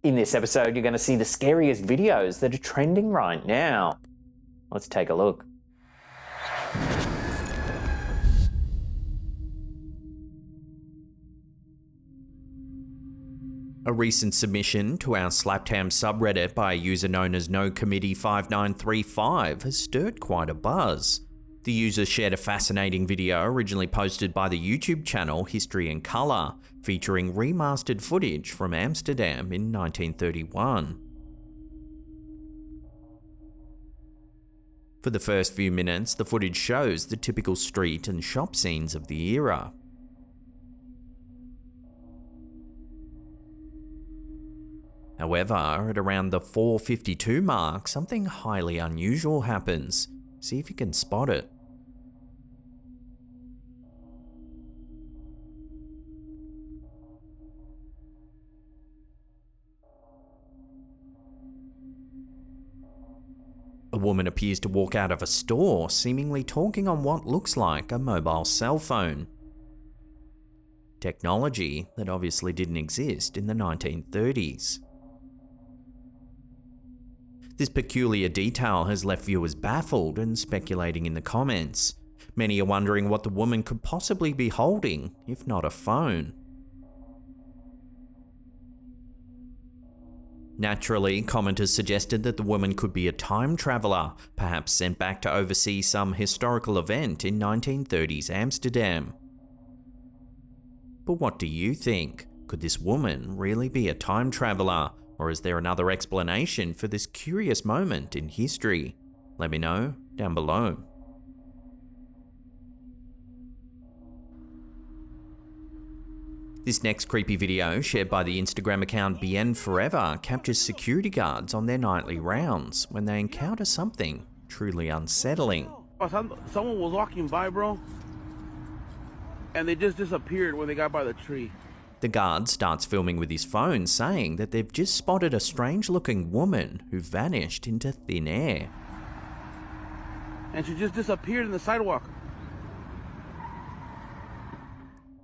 In this episode, you're going to see the scariest videos that are trending right now. Let's take a look. A recent submission to our Slaptam subreddit by a user known as NoCommittee5935 has stirred quite a buzz. The user shared a fascinating video originally posted by the YouTube channel History in Colour, featuring remastered footage from Amsterdam in 1931. For the first few minutes, the footage shows the typical street and shop scenes of the era. However, at around the 4:52 mark, something highly unusual happens. See if you can spot it. A woman appears to walk out of a store, seemingly talking on what looks like a mobile cell phone. Technology that obviously didn't exist in the 1930s. This peculiar detail has left viewers baffled and speculating in the comments. Many are wondering what the woman could possibly be holding, if not a phone. Naturally, commenters suggested that the woman could be a time traveller, perhaps sent back to oversee some historical event in 1930s Amsterdam. But what do you think? Could this woman really be a time traveller? Or is there another explanation for this curious moment in history? Let me know down below. This next creepy video, shared by the Instagram account Bien Forever, captures security guards on their nightly rounds when they encounter something truly unsettling. Someone was walking by, bro, and they just disappeared when they got by the tree. The guard starts filming with his phone, saying that they've just spotted a strange-looking woman who vanished into thin air. And she just disappeared in the sidewalk.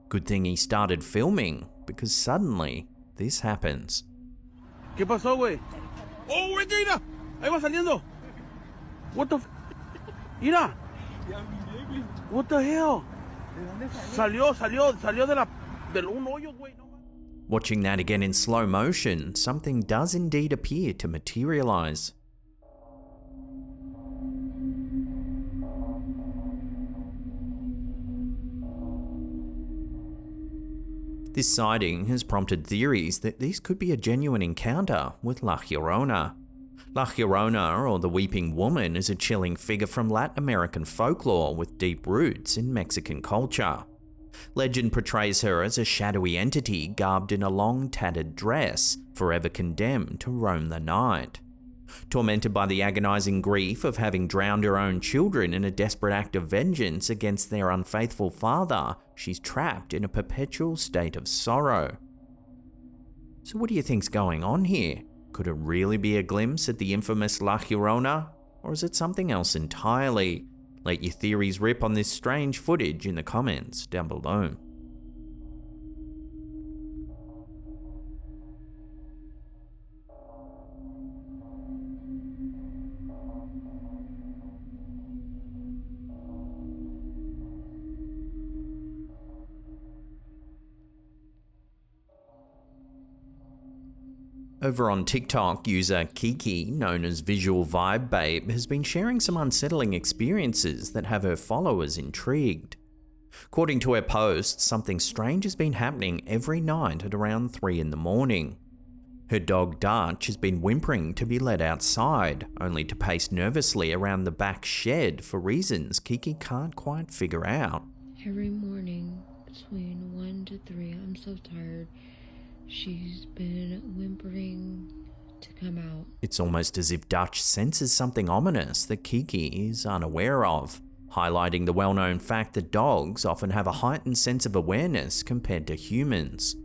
Good thing he started filming, because suddenly, this happens. ¿Qué pasó, güey? Oh, güey, mira! Ahí va saliendo! What the f... Mira! What the hell? Salió de la... Watching that again in slow motion, something does indeed appear to materialize. This sighting has prompted theories that this could be a genuine encounter with La Llorona. La Llorona, or the Weeping Woman, is a chilling figure from Latin American folklore with deep roots in Mexican culture. Legend portrays her as a shadowy entity garbed in a long tattered dress, forever condemned to roam the night. Tormented by the agonizing grief of having drowned her own children in a desperate act of vengeance against their unfaithful father, she's trapped in a perpetual state of sorrow. So what do you think's going on here? Could it really be a glimpse at the infamous La Llorona? Or is it something else entirely? Let your theories rip on this strange footage in the comments down below. Over on TikTok, user Kiki, known as Visual Vibe Babe, has been sharing some unsettling experiences that have her followers intrigued. According to her posts, something strange has been happening every night at around 3 in the morning. Her dog Dutch has been whimpering to be let outside, only to pace nervously around the back shed for reasons Kiki can't quite figure out. Every morning between 1 to 3, I'm so tired. She's been whimpering to come out. It's almost as if Dutch senses something ominous that Kiki is unaware of, highlighting the well-known fact that dogs often have a heightened sense of awareness compared to humans.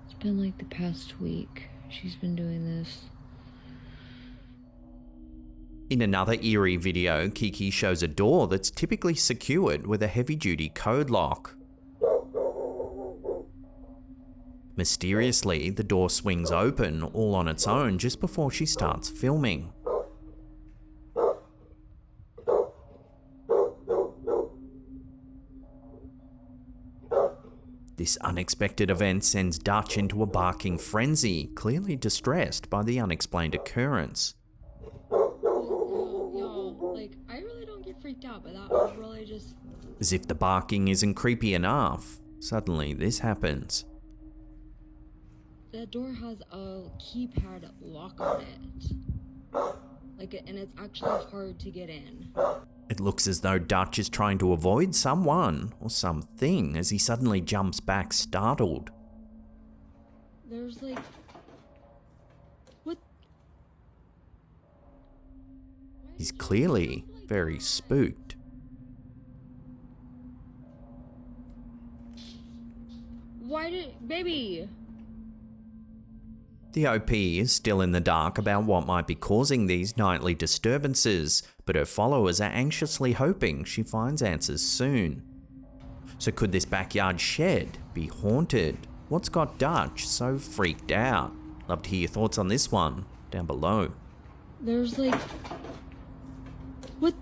It's been like the past week she's been doing this. In another eerie video, Kiki shows a door that's typically secured with a heavy-duty code lock. Mysteriously, the door swings open all on its own just before she starts filming. This unexpected event sends Dutch into a barking frenzy, clearly distressed by the unexplained occurrence. Yo, like, I really don't get freaked out, but that was really just... As if the barking isn't creepy enough, suddenly this happens. That door has a keypad lock on it. Like, and it's actually hard to get in. It looks as though Dutch is trying to avoid someone or something as he suddenly jumps back startled. There's like... What? He's clearly very spooked. Why did... Baby! The OP is still in the dark about what might be causing these nightly disturbances, but her followers are anxiously hoping she finds answers soon. So could this backyard shed be haunted? What's got Dutch so freaked out? Love to hear your thoughts on this one down below. There's like... What?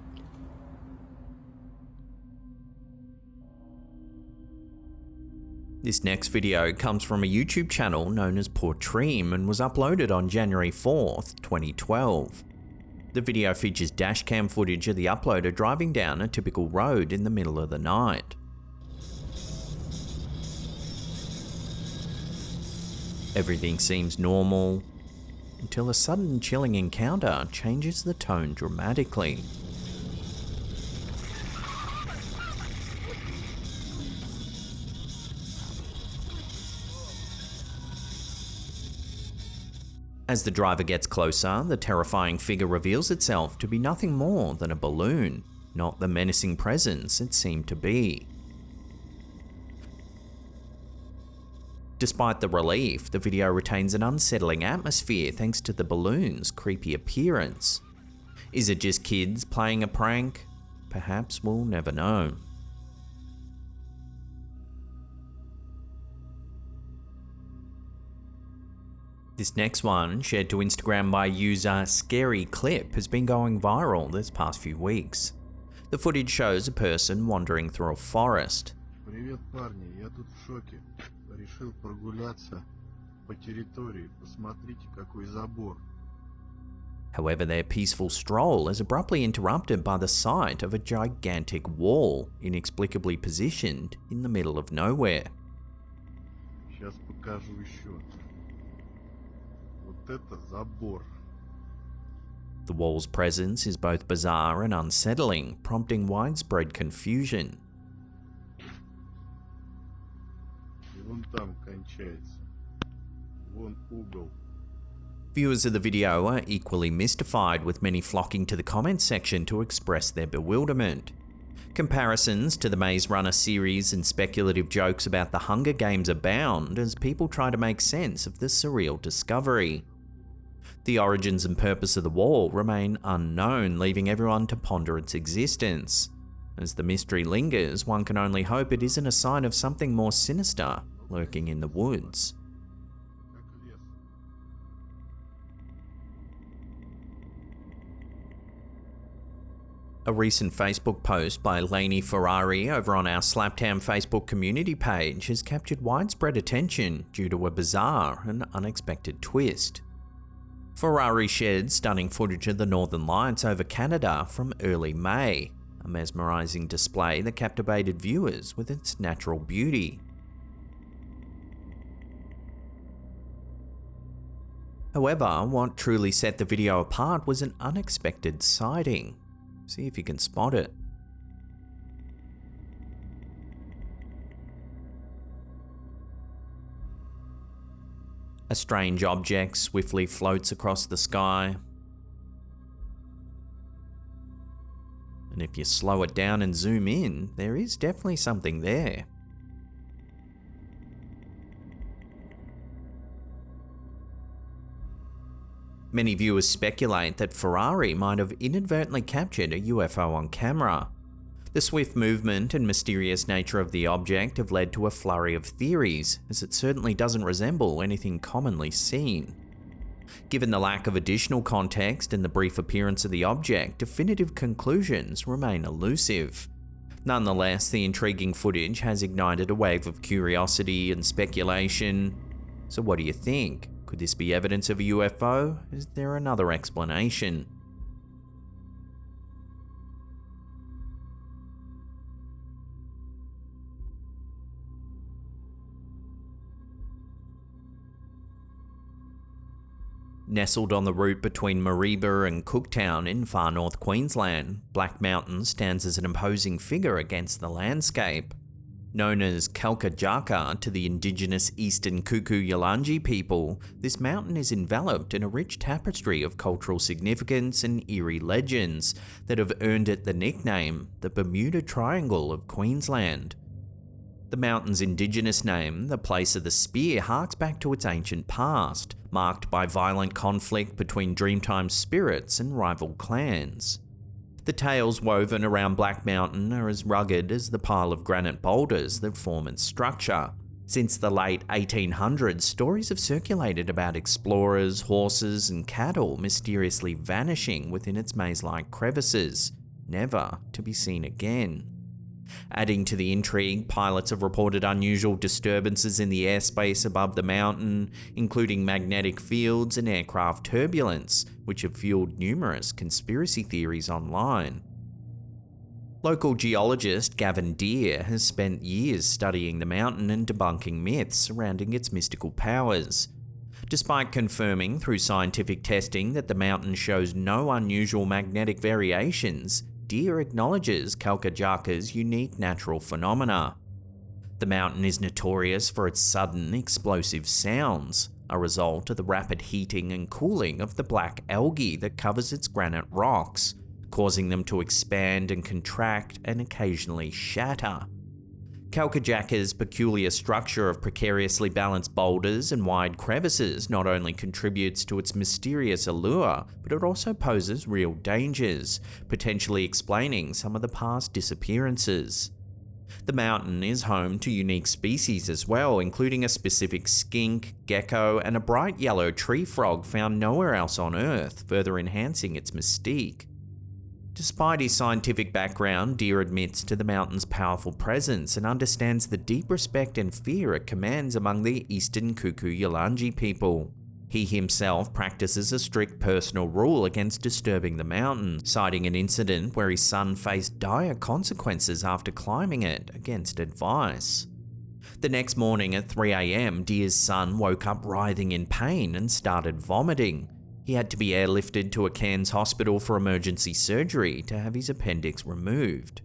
This next video comes from a YouTube channel known as Portream and was uploaded on January 4th, 2012. The video features dashcam footage of the uploader driving down a typical road in the middle of the night. Everything seems normal, until a sudden chilling encounter changes the tone dramatically. As the driver gets closer, the terrifying figure reveals itself to be nothing more than a balloon, not the menacing presence it seemed to be. Despite the relief, the video retains an unsettling atmosphere thanks to the balloon's creepy appearance. Is it just kids playing a prank? Perhaps we'll never know. This next one, shared to Instagram by user Scary Clip, has been going viral this past few weeks. The footage shows a person wandering through a forest. Привет, парни, я тут в шоке. Решил прогуляться по территории. Посмотрите, какой забор. However, their peaceful stroll is abruptly interrupted by the sight of a gigantic wall, inexplicably positioned in the middle of nowhere. Сейчас покажу еще. Вот это забор. The wall's presence is both bizarre and unsettling, prompting widespread confusion. И вон там кончается. Вон угол. Viewers of the video are equally mystified, with many flocking to the comments section to express their bewilderment. Comparisons to the Maze Runner series and speculative jokes about the Hunger Games abound as people try to make sense of the surreal discovery. The origins and purpose of the wall remain unknown, leaving everyone to ponder its existence. As the mystery lingers, one can only hope it isn't a sign of something more sinister lurking in the woods. A recent Facebook post by Lainey Ferrari over on our Slaptown Facebook community page has captured widespread attention due to a bizarre and unexpected twist. Ferrari shared stunning footage of the Northern Lights over Canada from early May, a mesmerising display that captivated viewers with its natural beauty. However, what truly set the video apart was an unexpected sighting. See if you can spot it. A strange object swiftly floats across the sky. And if you slow it down and zoom in, there is definitely something there. Many viewers speculate that Ferrari might have inadvertently captured a UFO on camera. The swift movement and mysterious nature of the object have led to a flurry of theories, as it certainly doesn't resemble anything commonly seen. Given the lack of additional context and the brief appearance of the object, definitive conclusions remain elusive. Nonetheless, the intriguing footage has ignited a wave of curiosity and speculation. So what do you think? Could this be evidence of a UFO? Is there another explanation? Nestled on the route between Mareeba and Cooktown in far north Queensland, Black Mountain stands as an imposing figure against the landscape. Known as Kalkajaka to the indigenous Eastern Kuku Yalanji people, this mountain is enveloped in a rich tapestry of cultural significance and eerie legends that have earned it the nickname the Bermuda Triangle of Queensland. The mountain's indigenous name, the Place of the Spear, harks back to its ancient past, marked by violent conflict between Dreamtime spirits and rival clans. The tales woven around Black Mountain are as rugged as the pile of granite boulders that form its structure. Since the late 1800s, stories have circulated about explorers, horses, and cattle mysteriously vanishing within its maze-like crevices, never to be seen again. Adding to the intrigue, pilots have reported unusual disturbances in the airspace above the mountain, including magnetic fields and aircraft turbulence, which have fueled numerous conspiracy theories online. Local geologist Gavin Deere has spent years studying the mountain and debunking myths surrounding its mystical powers. Despite confirming through scientific testing that the mountain shows no unusual magnetic variations, Deere acknowledges Kalkajaka's unique natural phenomena. The mountain is notorious for its sudden, explosive sounds, a result of the rapid heating and cooling of the black algae that covers its granite rocks, causing them to expand and contract and occasionally shatter. Kalkajaka's peculiar structure of precariously balanced boulders and wide crevices not only contributes to its mysterious allure, but it also poses real dangers, potentially explaining some of the past disappearances. The mountain is home to unique species as well, including a specific skink, gecko, and a bright yellow tree frog found nowhere else on Earth, further enhancing its mystique. Despite his scientific background, Deere admits to the mountain's powerful presence and understands the deep respect and fear it commands among the Eastern Kuku Yalanji people. He himself practices a strict personal rule against disturbing the mountain, citing an incident where his son faced dire consequences after climbing it against advice. The next morning at 3 a.m, Deere's son woke up writhing in pain and started vomiting. He had to be airlifted to a Cairns hospital for emergency surgery to have his appendix removed.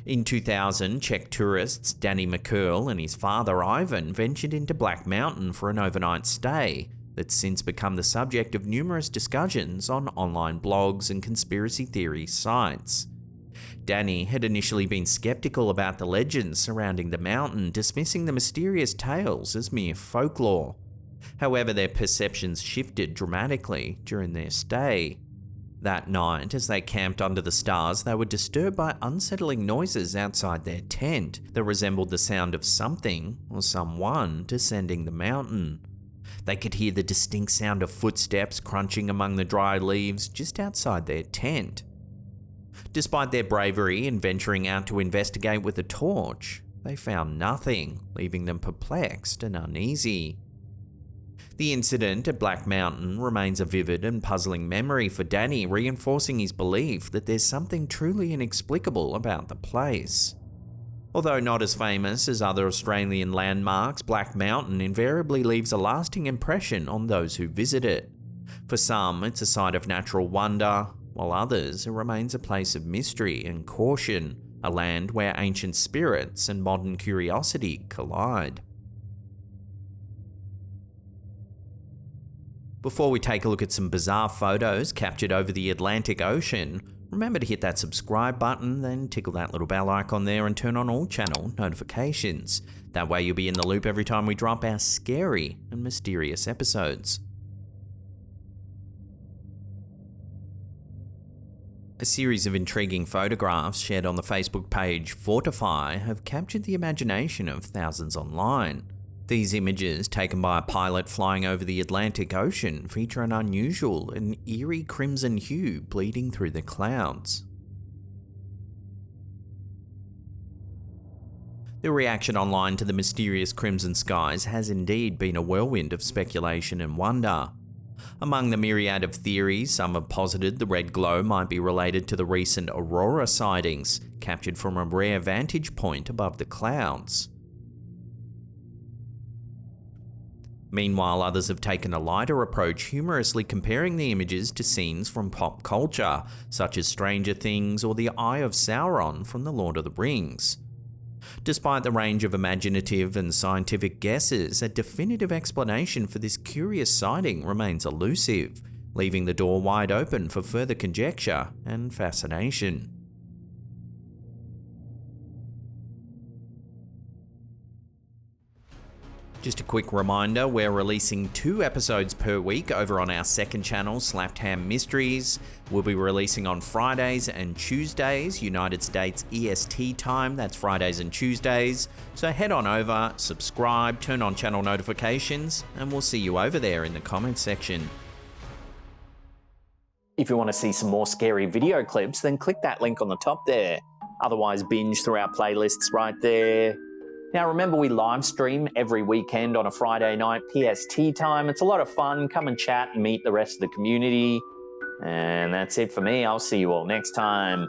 In 2000, Czech tourists Danny McCurl and his father Ivan ventured into Black Mountain for an overnight stay that's since become the subject of numerous discussions on online blogs and conspiracy theory sites. Danny had initially been skeptical about the legends surrounding the mountain, dismissing the mysterious tales as mere folklore. However, their perceptions shifted dramatically during their stay. That night, as they camped under the stars, they were disturbed by unsettling noises outside their tent that resembled the sound of something or someone descending the mountain. They could hear the distinct sound of footsteps crunching among the dry leaves just outside their tent. Despite their bravery in venturing out to investigate with a torch, they found nothing, leaving them perplexed and uneasy. The incident at Black Mountain remains a vivid and puzzling memory for Danny, reinforcing his belief that there's something truly inexplicable about the place. Although not as famous as other Australian landmarks, Black Mountain invariably leaves a lasting impression on those who visit it. For some, it's a site of natural wonder, while others, it remains a place of mystery and caution, a land where ancient spirits and modern curiosity collide. Before we take a look at some bizarre photos captured over the Atlantic Ocean, remember to hit that subscribe button, then tickle that little bell icon there and turn on all channel notifications. That way you'll be in the loop every time we drop our scary and mysterious episodes. A series of intriguing photographs shared on the Facebook page Fortify have captured the imagination of thousands online. These images, taken by a pilot flying over the Atlantic Ocean, feature an unusual and eerie crimson hue bleeding through the clouds. The reaction online to the mysterious crimson skies has indeed been a whirlwind of speculation and wonder. Among the myriad of theories, some have posited the red glow might be related to the recent aurora sightings, captured from a rare vantage point above the clouds. Meanwhile, others have taken a lighter approach, humorously comparing the images to scenes from pop culture, such as Stranger Things or the Eye of Sauron from The Lord of the Rings. Despite the range of imaginative and scientific guesses, a definitive explanation for this curious sighting remains elusive, leaving the door wide open for further conjecture and fascination. Just a quick reminder, we're releasing 2 episodes per week over on our second channel, Slapped Ham Mysteries. We'll be releasing on Fridays and Tuesdays, United States EST time. That's Fridays and Tuesdays. So head on over, subscribe, turn on channel notifications, and we'll see you over there in the comments section. If you want to see some more scary video clips, then click that link on the top there. Otherwise, binge through our playlists right there. Now remember, we live stream every weekend on a Friday night PST time. It's a lot of fun. Come and chat and meet the rest of the community. And that's it for me. I'll see you all next time.